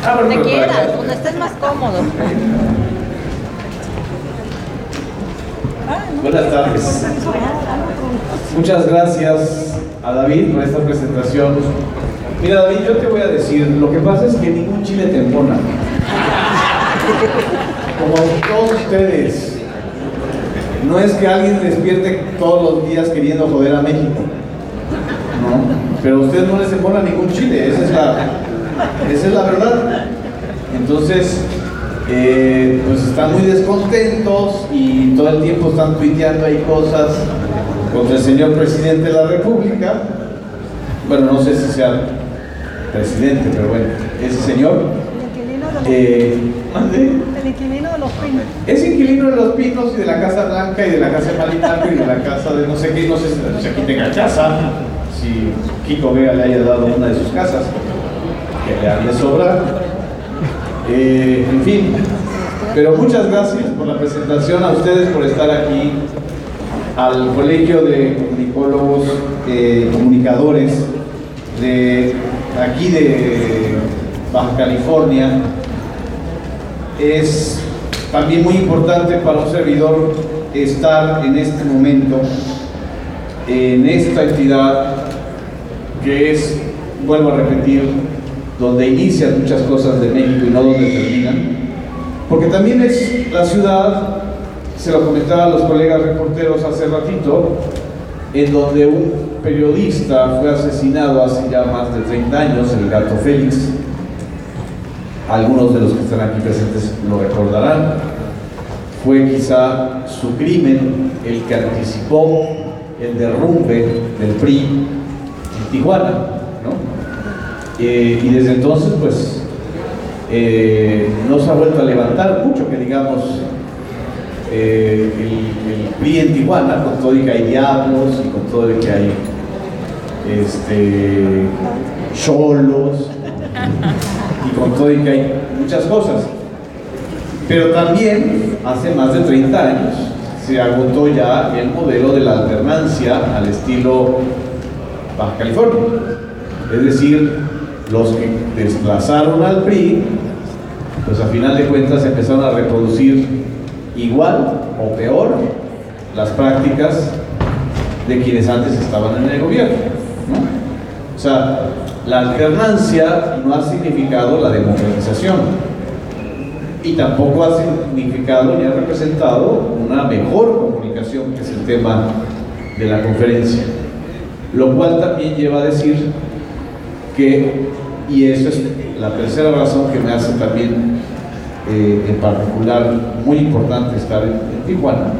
Donde quieras, donde estés más cómodo. Buenas tardes. Muchas gracias a David por esta presentación. Mira, David, yo te voy a decir, lo que pasa es que ningún chile te embona. Como todos ustedes, no es que alguien despierte todos los días queriendo joder a México, ¿no? Pero a ustedes no les embona ningún chile, esa es la verdad. Entonces, pues están muy descontentos y todo el tiempo están tuiteando ahí cosas contra el señor presidente de la República. Bueno, no sé si sea presidente, pero bueno, ese señor. El inquilino de los Pinos. Es inquilino de los Pinos y de la Casa Blanca y de la Casa de Malinalco y de la casa de no sé qué, no sé si aquí tenga casa, si Kiko Vega le haya dado una de sus casas, que le haya sobrado. En fin, pero muchas gracias por la presentación, a ustedes por estar aquí, al Colegio de Comunicólogos, Comunicadores de aquí de Baja California. Es también muy importante para un servidor estar en este momento en esta entidad que es, vuelvo a repetir, donde inician muchas cosas de México y no donde terminan, porque también es la ciudad, se lo comentaba a los colegas reporteros hace ratito, en donde un periodista fue asesinado hace ya más de 30 años, el Gato Félix. Algunos de los que están aquí presentes lo recordarán. Fue quizá su crimen el que anticipó el derrumbe del PRI en Tijuana, ¿no? Y desde entonces, pues, no se ha vuelto a levantar mucho, que digamos, el PRI en Tijuana, con todo y que hay diablos y con todo y que hay cholos y con todo y que hay muchas cosas. Pero también hace más de 30 años se agotó ya el modelo de la alternancia al estilo Baja California. Es decir, los que desplazaron al PRI, pues a final de cuentas empezaron a reproducir igual o peor las prácticas de quienes antes estaban en el gobierno, ¿no? O sea, la alternancia no ha significado la democratización y tampoco ha significado ni ha representado una mejor comunicación, que es el tema de la conferencia, lo cual también lleva a decir que, y eso es la tercera razón que me hace también en particular muy importante estar en Tijuana,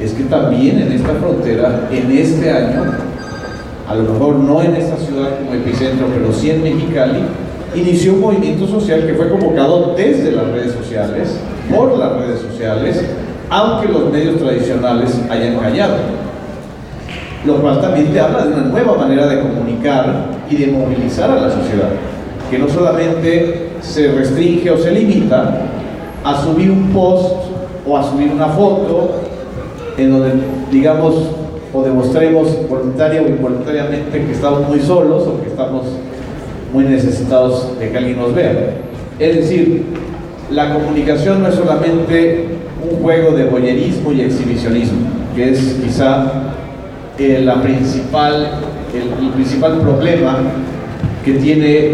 es que también en esta frontera, en este año, a lo mejor no en esta ciudad como epicentro, pero sí en Mexicali, inició un movimiento social que fue convocado desde las redes sociales, por las redes sociales, aunque los medios tradicionales hayan callado. Lo cual también te habla de una nueva manera de comunicar y de movilizar a la sociedad, que no solamente se restringe o se limita a subir un post o a subir una foto en donde, digamos, o demostremos voluntaria o involuntariamente que estamos muy solos o que estamos muy necesitados de que alguien nos vea. Es decir, la comunicación no es solamente un juego de voyerismo y exhibicionismo, que es quizá el principal problema que tiene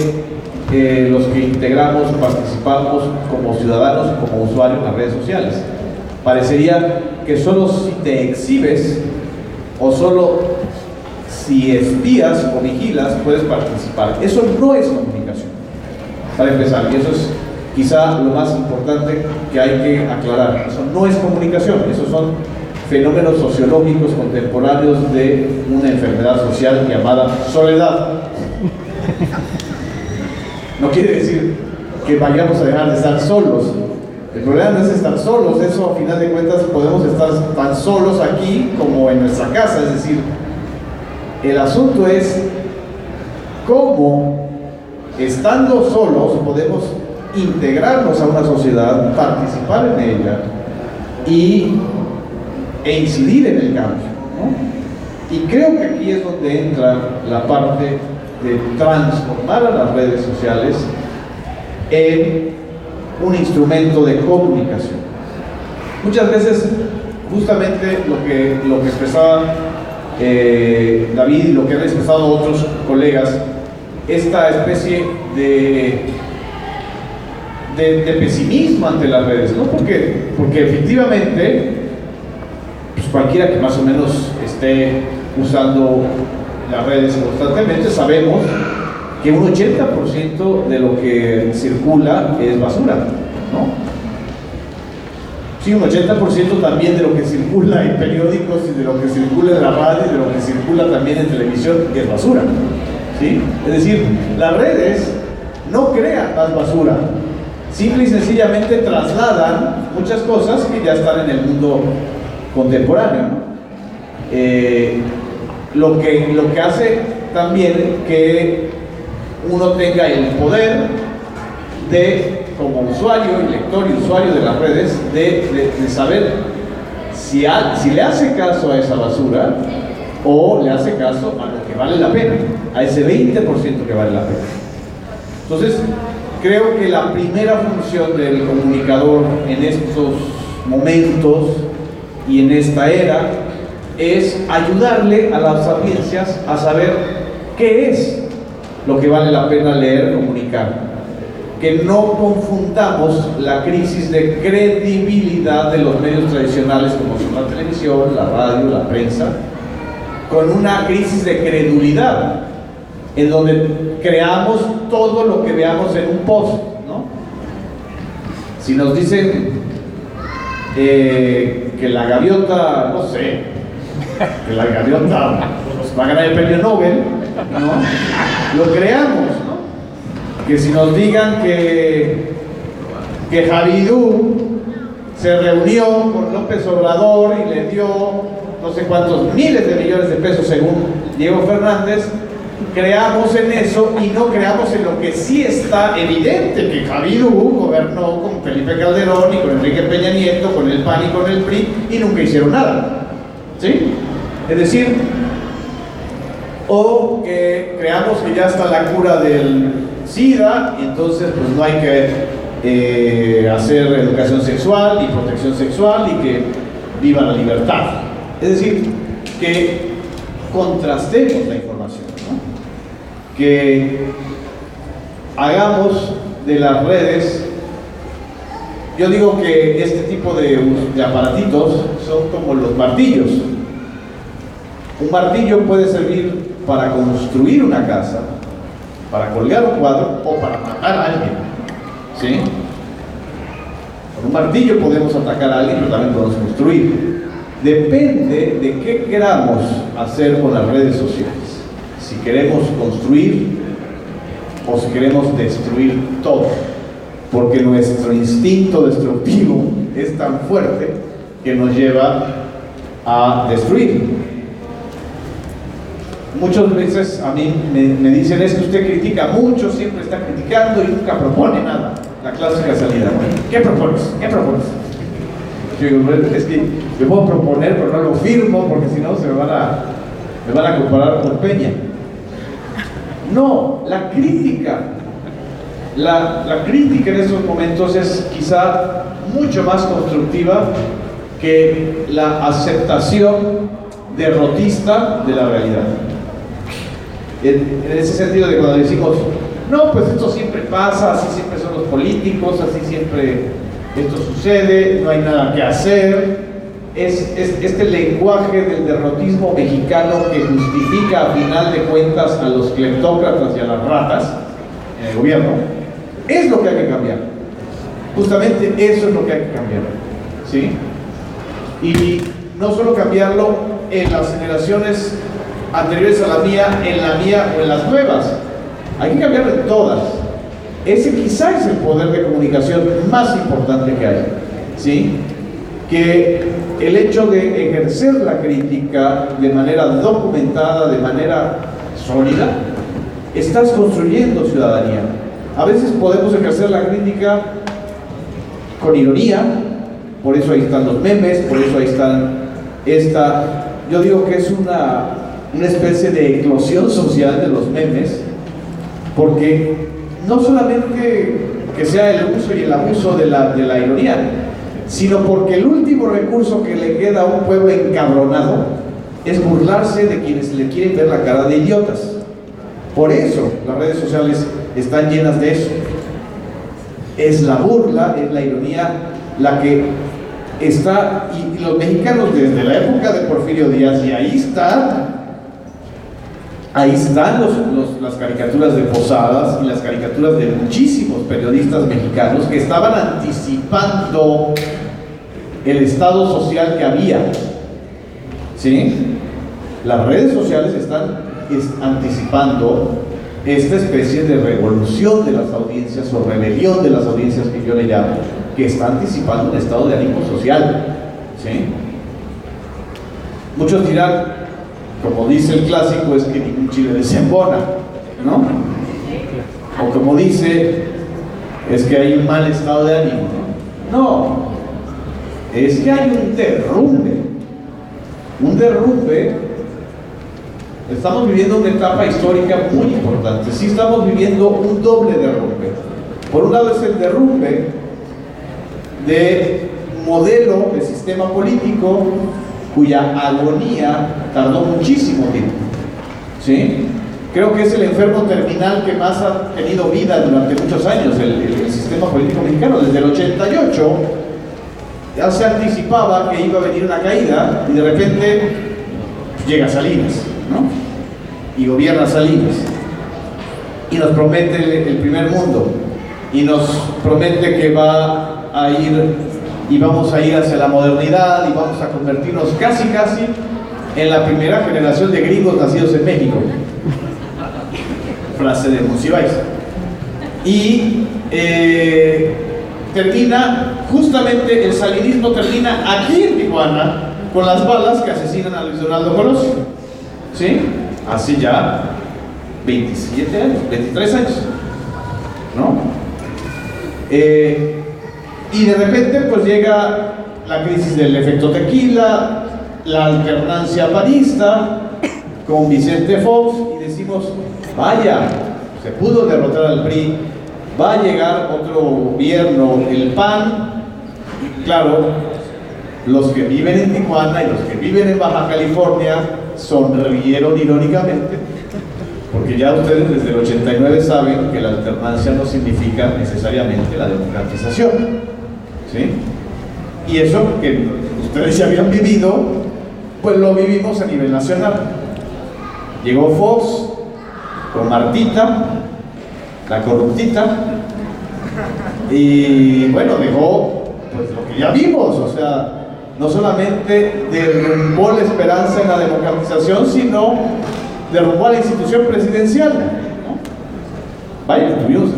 los que integramos, participamos como ciudadanos, como usuarios en las redes sociales. Parecería que solo si te exhibes o solo si espías o vigilas puedes participar. Eso no es comunicación, para empezar, y eso es quizá lo más importante que hay que aclarar. Eso no es comunicación, esos son fenómenos sociológicos contemporáneos de una enfermedad social llamada soledad. No quiere decir que vayamos a dejar de estar solos. El problema no es estar solos, eso a final de cuentas podemos estar tan solos aquí como en nuestra casa. Es decir, el asunto es cómo, estando solos, podemos integrarnos a una sociedad, participar en ella e incidir en el cambio, ¿no? Y creo que aquí es donde entra la parte de transformar a las redes sociales en un instrumento de comunicación. Muchas veces, justamente lo que expresaba David y lo que han expresado otros colegas, esta especie de pesimismo ante las redes, ¿no? Porque efectivamente, pues cualquiera que más o menos esté usando las redes constantemente, sabemos que un 80% de lo que circula es basura, ¿no? Sí, un 80% también de lo que circula en periódicos y de lo que circula en la radio y de lo que circula también en televisión es basura, ¿sí? Es decir, las redes no crean más basura, simple y sencillamente trasladan muchas cosas que ya están en el mundo contemporáneo, ¿no? Lo que hace también que uno tenga el poder de, como usuario y lector y usuario de las redes, de saber si le hace caso a esa basura o le hace caso a lo que vale la pena, a ese 20% que vale la pena. Entonces, creo que la primera función del comunicador en estos momentos y en esta era es ayudarle a las audiencias a saber qué es lo que vale la pena leer, comunicar. Que no confundamos la crisis de credibilidad de los medios tradicionales como son la televisión, la radio, la prensa, con una crisis de credulidad, en donde creamos todo lo que veamos en un post, ¿no? Si nos dicen que la gaviota, no sé, que la gaviota pues, va a ganar el premio Nobel, ¿no? Lo creamos, ¿no? Que si nos digan que Javidú se reunió con López Obrador y le dio no sé cuántos miles de millones de pesos según Diego Fernández, creamos en eso y no creamos en lo que sí está evidente, que Javidú gobernó con Felipe Calderón y con Enrique Peña Nieto, con el PAN y con el PRI y nunca hicieron nada, ¿sí? Es decir, o que creamos que ya está la cura del SIDA y entonces pues no hay que hacer educación sexual y protección sexual y que viva la libertad. Es decir, que contrastemos la información, ¿no? Que hagamos de las redes, yo digo que este tipo de aparatitos son como los martillos. Un martillo puede servir para construir una casa, para colgar un cuadro o para matar a alguien, ¿sí? Con un martillo podemos atacar a alguien, pero también podemos construir. Depende de qué queramos hacer con las redes sociales. Si queremos construir o si queremos destruir todo. Porque nuestro instinto destructivo es tan fuerte que nos lleva a destruir. Muchas veces a mí me dicen, es que usted critica mucho, siempre está criticando y nunca propone nada. La clásica salida. ¿Qué propones? ¿Qué propones? Yo digo, es que me puedo proponer, pero no lo firmo porque si no me van a comparar con Peña. No, la crítica en estos momentos es quizá mucho más constructiva que la aceptación derrotista de la realidad. En ese sentido de cuando decimos, no, pues esto siempre pasa, así siempre son los políticos, así siempre esto sucede, no hay nada que hacer, es este lenguaje del derrotismo mexicano que justifica a final de cuentas a los cleptócratas y a las ratas en el gobierno, es lo que hay que cambiar. Justamente eso es lo que hay que cambiar, ¿sí? Y no solo cambiarlo en las generaciones anteriores a la mía o en las nuevas, hay que cambiarlo en todas. Ese quizá es el poder de comunicación más importante que hay, ¿sí? Que el hecho de ejercer la crítica de manera documentada, de manera sólida, estás construyendo ciudadanía. A veces podemos ejercer la crítica con ironía, por eso ahí están los memes, por eso ahí están yo digo que es una especie de eclosión social de los memes, porque no solamente porque sea el uso y el abuso de la ironía, sino porque el último recurso que le queda a un pueblo encabronado es burlarse de quienes le quieren ver la cara de idiotas. Por eso las redes sociales están llenas de eso. Es la burla, es la ironía la que está, y los mexicanos desde la época de Porfirio Díaz, y ahí están las caricaturas de Posadas y las caricaturas de muchísimos periodistas mexicanos que estaban anticipando el estado social que había. ¿Sí? Las redes sociales están anticipando esta especie de revolución de las audiencias o rebelión de las audiencias que yo le llamo, que está anticipando un estado de ánimo social. ¿Sí? Muchos dirán, como dice el clásico, es que ningún chile desembona, ¿no? O como dice, es que hay un mal estado de ánimo. No, es que hay un derrumbe. Un derrumbe. Estamos viviendo una etapa histórica muy importante. Sí, estamos viviendo un doble derrumbe. Por un lado es el derrumbe de modelo de sistema político cuya agonía tardó muchísimo tiempo. ¿Sí? Creo que es el enfermo terminal que más ha tenido vida durante muchos años, el sistema político mexicano. Desde el 88 ya se anticipaba que iba a venir una caída y de repente llega Salinas, ¿no? Y gobierna Salinas y nos promete el primer mundo y nos promete que va a ir y vamos a ir hacia la modernidad y vamos a convertirnos casi en la primera generación de gringos nacidos en México. Frase de Monsiváis. Y termina, justamente el salinismo termina aquí en Tijuana con las balas que asesinan a Luis Donaldo Colosio. ¿Sí? Hace ya 27 años, 23 años, ¿no? Y de repente pues llega la crisis del efecto tequila, la alternancia panista con Vicente Fox y decimos, vaya, se pudo derrotar al PRI, va a llegar otro gobierno, el PAN. Y claro, los que viven en Tijuana y los que viven en Baja California sonrieron irónicamente, porque ya ustedes desde el 89 saben que la alternancia no significa necesariamente la democratización. ¿Sí? Y eso que ustedes ya habían vivido, pues lo vivimos a nivel nacional. Llegó Fox con Martita, la corruptita, y bueno, dejó pues lo que ya vimos, o sea, no solamente derrumbó la esperanza en la democratización, sino derrumbó a la institución presidencial, ¿no? Vaya, tuvimos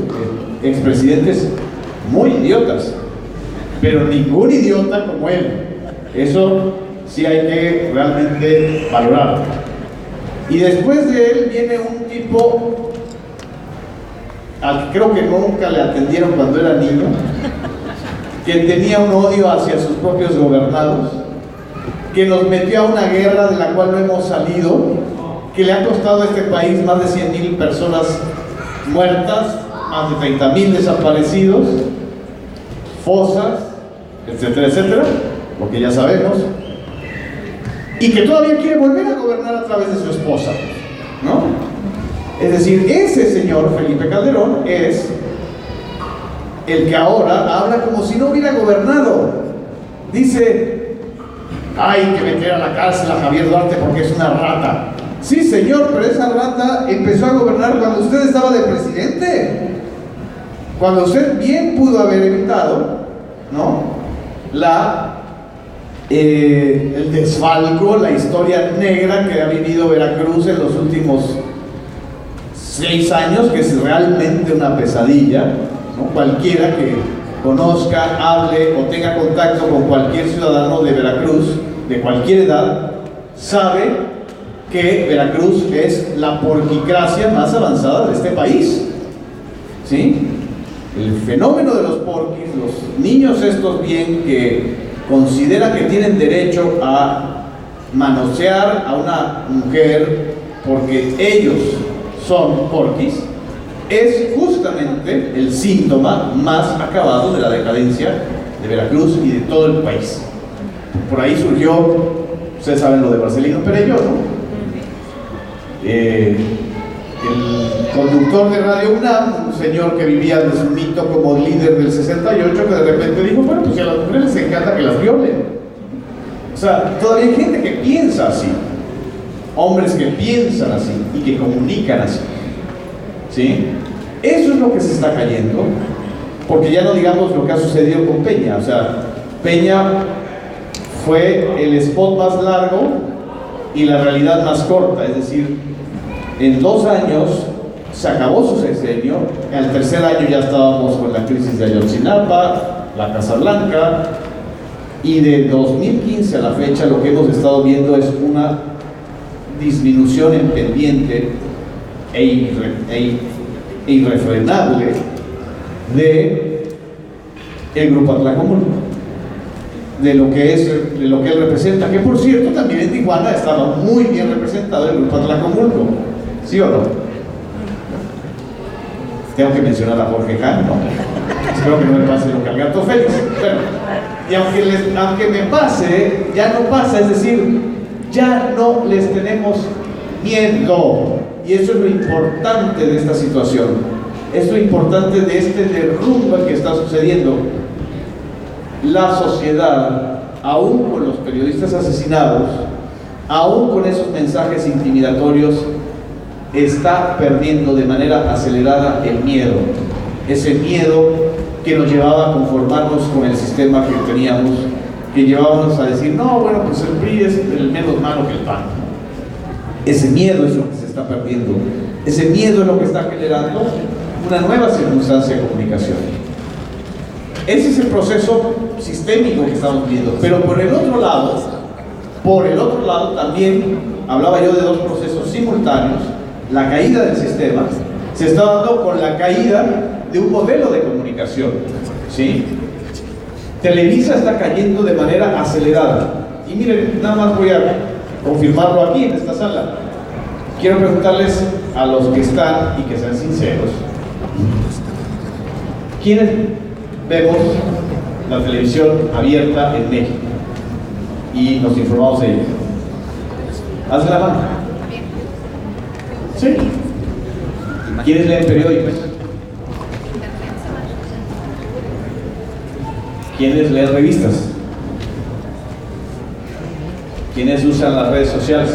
expresidentes muy idiotas, pero ningún idiota como él. Eso sí hay que realmente valorar. Y después de él viene un tipo al que creo que nunca le atendieron cuando era niño, que tenía un odio hacia sus propios gobernados, que nos metió a una guerra de la cual no hemos salido, que le ha costado a este país más de 100,000 personas muertas, más de 30,000 desaparecidos, fosas, etcétera, etcétera, lo que ya sabemos, y que todavía quiere volver a gobernar a través de su esposa, ¿no? Es decir, ese señor Felipe Calderón es el que ahora habla como si no hubiera gobernado. Dice, hay que meter a la cárcel a Javier Duarte porque es una rata. Sí, señor, pero esa rata empezó a gobernar cuando usted estaba de presidente, cuando usted bien pudo haber evitado, ¿no?, el desfalco, la historia negra que ha vivido Veracruz en los últimos 6 años, que es realmente una pesadilla, ¿no? Cualquiera que conozca, hable o tenga contacto con cualquier ciudadano de Veracruz, de cualquier edad, sabe que Veracruz es la porquicracia más avanzada de este país. ¿Sí? El fenómeno de los porquis, los niños estos bien que consideran que tienen derecho a manosear a una mujer porque ellos son porquis, es justamente el síntoma más acabado de la decadencia de Veracruz y de todo el país. Por ahí surgió, ustedes saben lo de Marcelino Perello, ¿no? El conductor de Radio UNAM, un señor que vivía de su mito como líder del 68, que de repente dijo, bueno, pues si a las mujeres les encanta que las violen. O sea, todavía hay gente que piensa así, hombres que piensan así y que comunican así, ¿sí? Eso es lo que se está cayendo, porque ya no digamos lo que ha sucedido con Peña. O sea, Peña fue el spot más largo y la realidad más corta, es decir, en 2 años se acabó su sexenio, al tercer año ya estábamos con la crisis de Ayotzinapa, la Casa Blanca, y de 2015 a la fecha lo que hemos estado viendo es una disminución en pendiente e irrefrenable de el Grupo Atlacomulco, de lo que él representa, que por cierto también en Tijuana estaba muy bien representado el Grupo Atlacomulco, ¿sí o no? Tengo que mencionar a Jorge Ján, ¿no? Espero que no me pase lo que al Gato Félix. Bueno, y aunque me pase, ya no pasa, es decir, ya no les tenemos miedo. Y eso es lo importante de esta situación. Es lo importante de este derrumbe que está sucediendo. La sociedad, aún con los periodistas asesinados, aún con esos mensajes intimidatorios, está perdiendo de manera acelerada el miedo. Ese miedo que nos llevaba a conformarnos con el sistema que teníamos, que llevábamos a decir, no, bueno, pues el PRI es el menos malo que el PAN. Ese miedo es lo que se está perdiendo. Ese miedo es lo que está generando una nueva circunstancia de comunicación. Ese es el proceso sistémico que estamos viendo. Pero por el otro lado también, hablaba yo de 2 procesos simultáneos. La caída del sistema se está dando con la caída de un modelo de comunicación, ¿sí? Televisa está cayendo de manera acelerada. Y miren, nada más voy a confirmarlo aquí en esta sala. Quiero preguntarles a los que están y que sean sinceros, ¿quiénes vemos la televisión abierta en México y nos informamos de ella? Haz la mano. ¿Sí? ¿Quiénes leen periódicos? ¿Quiénes leen revistas? ¿Quiénes usan las redes sociales?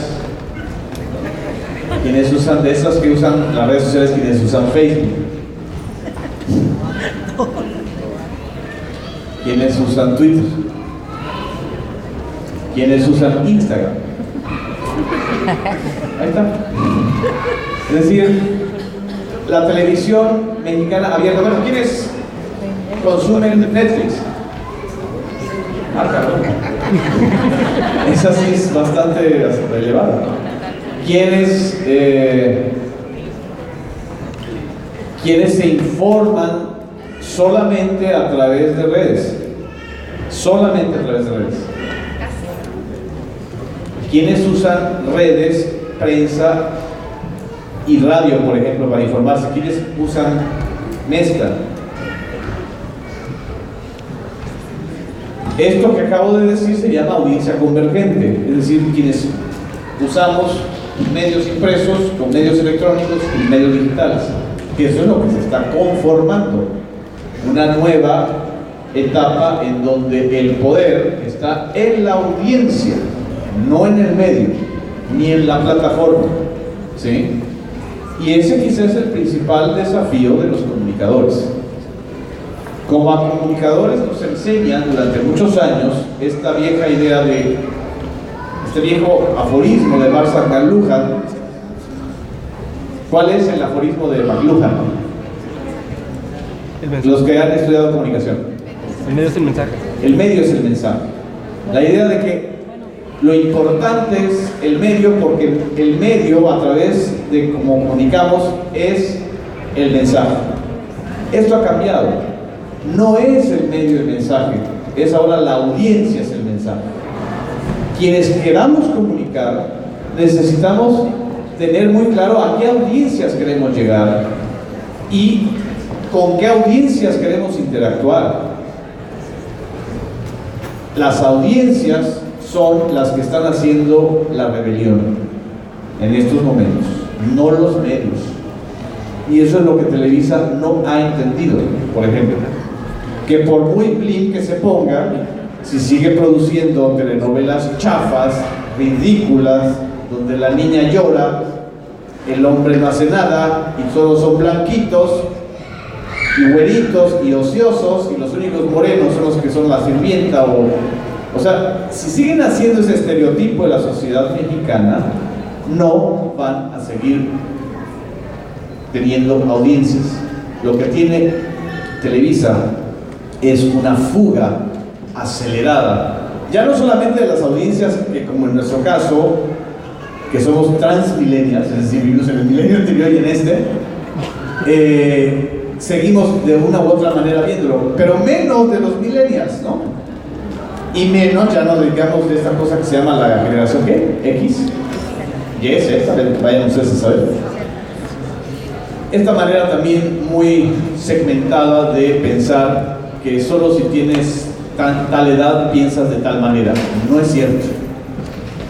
¿Quiénes usan de esas que usan las redes sociales? ¿Quiénes usan Facebook? ¿Quiénes usan Twitter? ¿Quiénes usan Instagram? Ahí está. Es decir, la televisión mexicana abierta. Bueno, ¿quiénes consumen Netflix? Ah, cabrón. Esa sí es bastante relevada. ¿Quiénes se informan solamente a través de redes? Solamente a través de redes. ¿Quiénes usan redes, prensa y radio, por ejemplo, para informarse? ¿Quiénes usan Mezcla? Esto que acabo de decir se llama audiencia convergente, es decir, quienes usamos medios impresos con medios electrónicos y medios digitales, que eso es lo que se está conformando, una nueva etapa en donde el poder está en la audiencia, no en el medio, ni en la plataforma, ¿sí? Y ese quizás es el principal desafío de los comunicadores. Como a comunicadores nos enseñan durante muchos años esta vieja idea de, este viejo aforismo de Marshall McLuhan. ¿Cuál es el aforismo de McLuhan? Los que han estudiado comunicación. El medio es el mensaje. El medio es el mensaje. La idea de que lo importante es el medio, porque el medio, a través de cómo comunicamos, es el mensaje. Esto ha cambiado. No es el medio el mensaje, es ahora la audiencia es el mensaje. Quienes queramos comunicar, necesitamos tener muy claro a qué audiencias queremos llegar ¿Y con qué audiencias queremos interactuar? Las audiencias son las que están haciendo la rebelión en estos momentos, no los medios. Y eso es lo que Televisa no ha entendido. Por ejemplo, que por muy bling que se ponga, si sigue produciendo telenovelas chafas, ridículas, donde la niña llora, el hombre no hace nada y todos son blanquitos y güeritos y ociosos, y los únicos morenos son los que son la sirvienta, o sea, si siguen haciendo ese estereotipo de la sociedad mexicana, no van a seguir teniendo audiencias. Lo que tiene Televisa es una fuga acelerada, ya no solamente de las audiencias, que como en nuestro caso, que somos transmillennials, es decir, vivimos en el milenio anterior y en este, seguimos de una u otra manera viéndolo, pero menos de los millennials, ¿no? Y menos, ya nos dedicamos de esta cosa que se llama la generación, ¿qué? X, Y, Z, vayan ustedes a saber. Esta manera también muy segmentada de pensar que solo si tienes tal edad piensas de tal manera. No es cierto.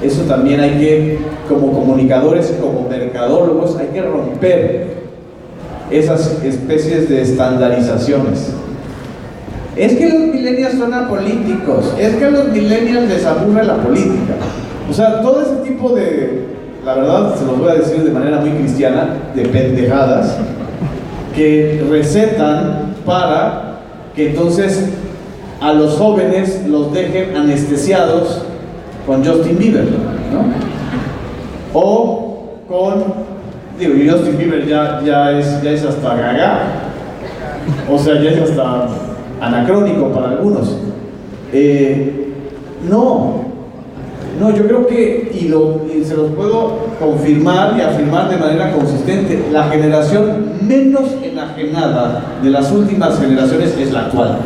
Eso también hay que, como comunicadores, como mercadólogos, hay que romper esas especies de estandarizaciones. Es que los millennials son apolíticos, es que a los millennials les aburre la política. O sea, todo ese tipo de, la verdad, se los voy a decir de manera muy cristiana, de pendejadas, que recetan para que entonces a los jóvenes los dejen anestesiados con Justin Bieber, ¿no? O con, digo, Justin Bieber ya es hasta gaga, o sea, ya es hasta anacrónico para algunos. No, yo creo que, y se los puedo confirmar y afirmar de manera consistente, la generación menos enajenada de las últimas generaciones es la actual.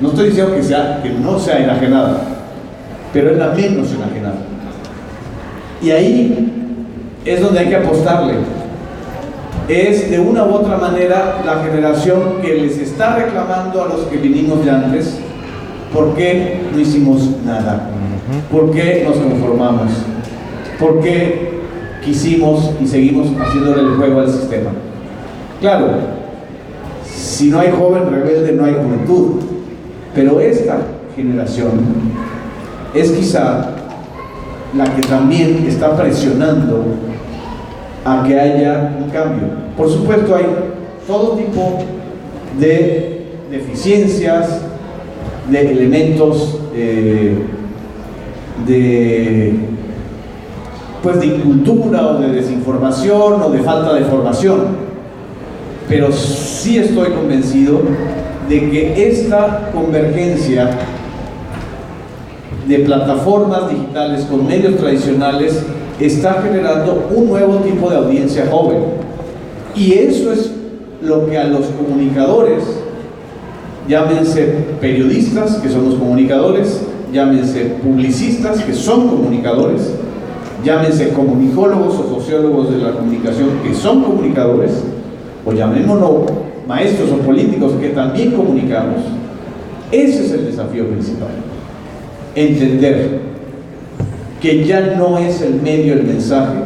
No estoy diciendo que no sea enajenada, pero es la menos enajenada. Y ahí es donde hay que apostarle. Es de una u otra manera la generación que les está reclamando a los que vinimos de antes: ¿por qué no hicimos nada? ¿Por qué nos conformamos? ¿Por qué quisimos y seguimos haciéndole el juego al sistema? Claro, si no hay joven rebelde no hay juventud, pero esta generación es quizá la que también está presionando a que haya un cambio. Por supuesto, hay todo tipo de deficiencias, de elementos de incultura o de desinformación o de falta de formación, pero sí estoy convencido de que esta convergencia de plataformas digitales con medios tradicionales está generando un nuevo tipo de audiencia joven, y eso es lo que a los comunicadores, llámense periodistas, que son los comunicadores, llámense publicistas, que son comunicadores, llámense comunicólogos o sociólogos de la comunicación, que son comunicadores, o llamémonos maestros o políticos que también comunicamos. Ese es el desafío principal: entender que ya no es el medio el mensaje,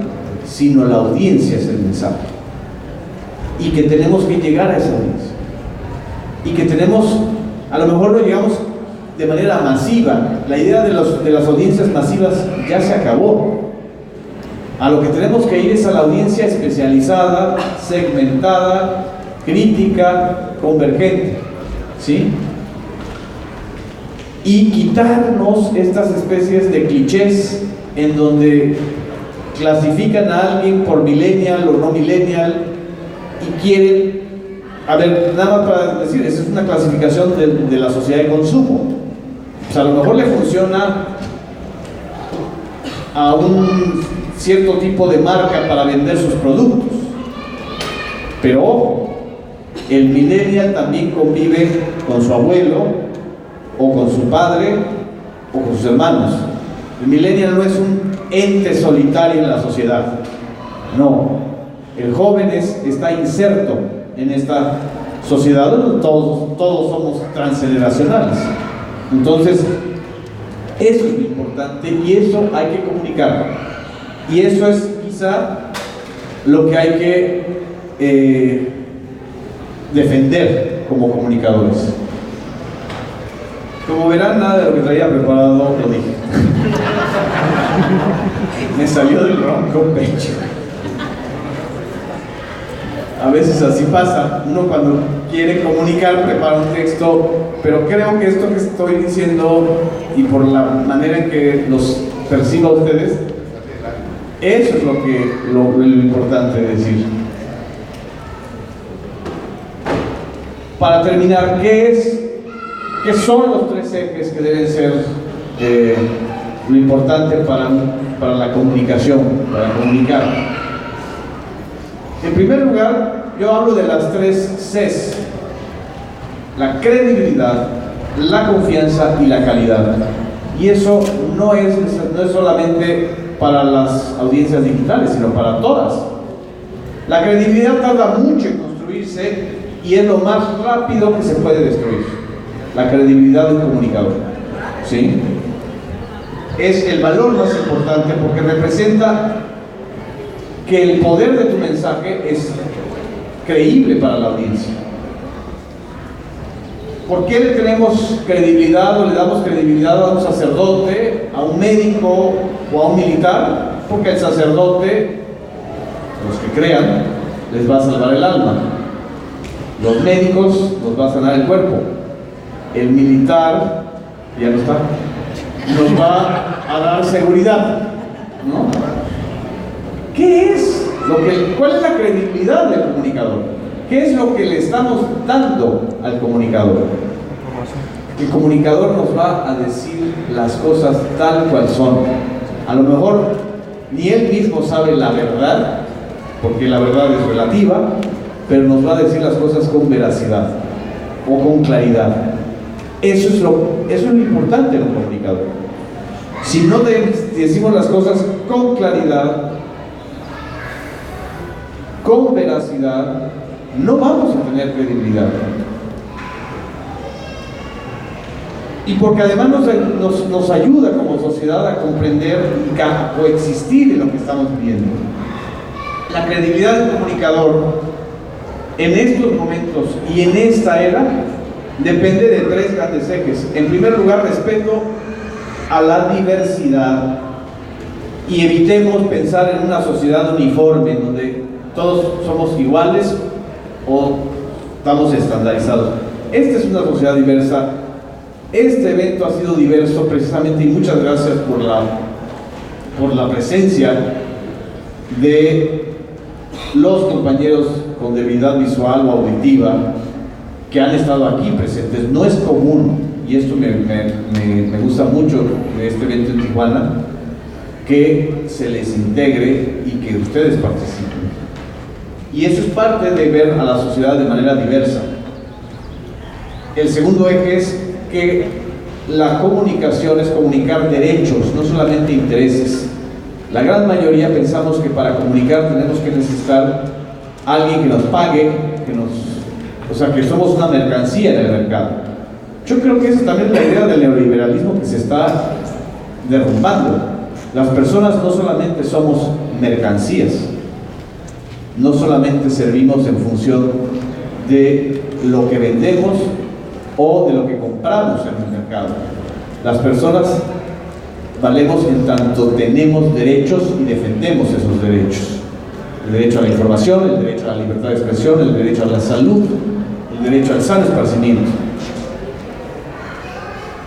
sino la audiencia es el mensaje, y que tenemos que llegar a esa audiencia, y que tenemos, a lo mejor no llegamos de manera masiva. La idea de las audiencias masivas ya se acabó. A lo que tenemos que ir es a la audiencia especializada, segmentada, crítica, convergente, ¿sí? Y quitarnos estas especies de clichés en donde clasifican a alguien por millennial o no millennial y quieren, a ver, nada más para decir, esa es una clasificación de la sociedad de consumo. Pues a lo mejor le funciona a un cierto tipo de marca para vender sus productos, pero ojo, el millennial también convive con su abuelo o con su padre o con sus hermanos. El millennial no es un ente solitario en la sociedad, no, el joven está inserto en esta sociedad donde todos somos transgeneracionales. Entonces, eso es lo importante y eso hay que comunicar. Y eso es quizá lo que hay que defender como comunicadores. Como verán, nada de lo que traía preparado lo dije. Me salió del ronco pecho. A veces así pasa, uno cuando quiere comunicar prepara un texto, pero creo que esto que estoy diciendo y por la manera en que los percibo a ustedes, eso es lo importante de decir. Para terminar, ¿qué son los tres ejes que deben ser lo importante para la comunicación, para comunicar? En primer lugar, yo hablo de las tres Cs: la credibilidad, la confianza y la calidad. Y eso no es solamente para las audiencias digitales, sino para todas. La credibilidad tarda mucho en construirse y es lo más rápido que se puede destruir. La credibilidad del comunicador, ¿sí? Es el valor más importante porque representa que el poder de tu mensaje es creíble para la audiencia. ¿Por qué le tenemos credibilidad o le damos credibilidad a un sacerdote, a un médico o a un militar? Porque el sacerdote, los que crean, les va a salvar el alma. Los médicos nos va a sanar el cuerpo. El militar, ya no está, nos va a dar seguridad, ¿no? ¿Cuál es la credibilidad del comunicador? ¿Qué es lo que le estamos dando al comunicador? El comunicador nos va a decir las cosas tal cual son. A lo mejor ni él mismo sabe la verdad, porque la verdad es relativa, pero nos va a decir las cosas con veracidad o con claridad. Eso es lo importante en un comunicador. Si no decimos las cosas con claridad, con veracidad, no vamos a tener credibilidad. Y porque además nos ayuda como sociedad a comprender y a coexistir en lo que estamos viviendo. La credibilidad del comunicador en estos momentos y en esta era depende de tres grandes ejes. En primer lugar, respeto a la diversidad y evitemos pensar en una sociedad uniforme en donde todos somos iguales o estamos estandarizados. Esta es una sociedad diversa. Este evento ha sido diverso precisamente, y muchas gracias por la presencia de los compañeros con debilidad visual o auditiva que han estado aquí presentes. No es común, y esto me gusta mucho de este evento en Tijuana, que se les integre y que ustedes participen. Y eso es parte de ver a la sociedad de manera diversa. El segundo eje es que la comunicación es comunicar derechos, no solamente intereses. La gran mayoría pensamos que para comunicar tenemos que necesitar a alguien que nos pague, que somos una mercancía en el mercado. Yo creo que esa también es la idea del neoliberalismo que se está derrumbando. Las personas no solamente somos mercancías, no solamente servimos en función de lo que vendemos o de lo que compramos en el mercado. Las personas valemos en tanto tenemos derechos y defendemos esos derechos. El derecho a la información, el derecho a la libertad de expresión, el derecho a la salud, el derecho al sano esparcimiento.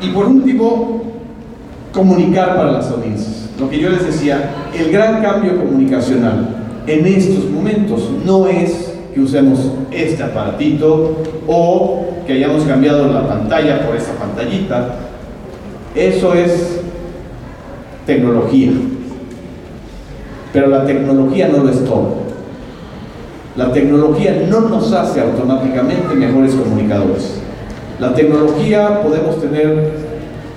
Y por último, comunicar para las audiencias. Lo que yo les decía, el gran cambio comunicacional en estos momentos no es que usemos este aparatito o que hayamos cambiado la pantalla por esta pantallita. Eso es tecnología. Pero la tecnología no lo es todo. La tecnología no nos hace automáticamente mejores comunicadores. La tecnología, podemos tener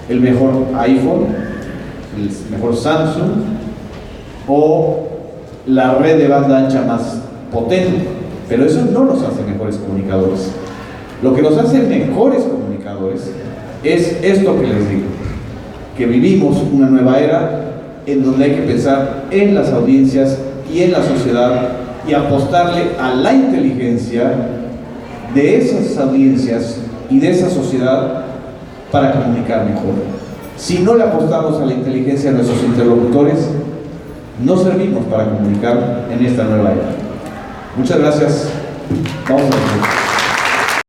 el mejor iPhone, el mejor Samsung o la red de banda ancha más potente, Pero eso no nos hace mejores comunicadores. Lo que nos hace mejores comunicadores es esto que les digo, que vivimos una nueva era en donde hay que pensar en las audiencias y en la sociedad y apostarle a la inteligencia de esas audiencias y de esa sociedad para comunicar mejor. Si no le apostamos a la inteligencia de nuestros interlocutores, no servimos para comunicar en esta nueva era. Muchas gracias. Vamos a ver.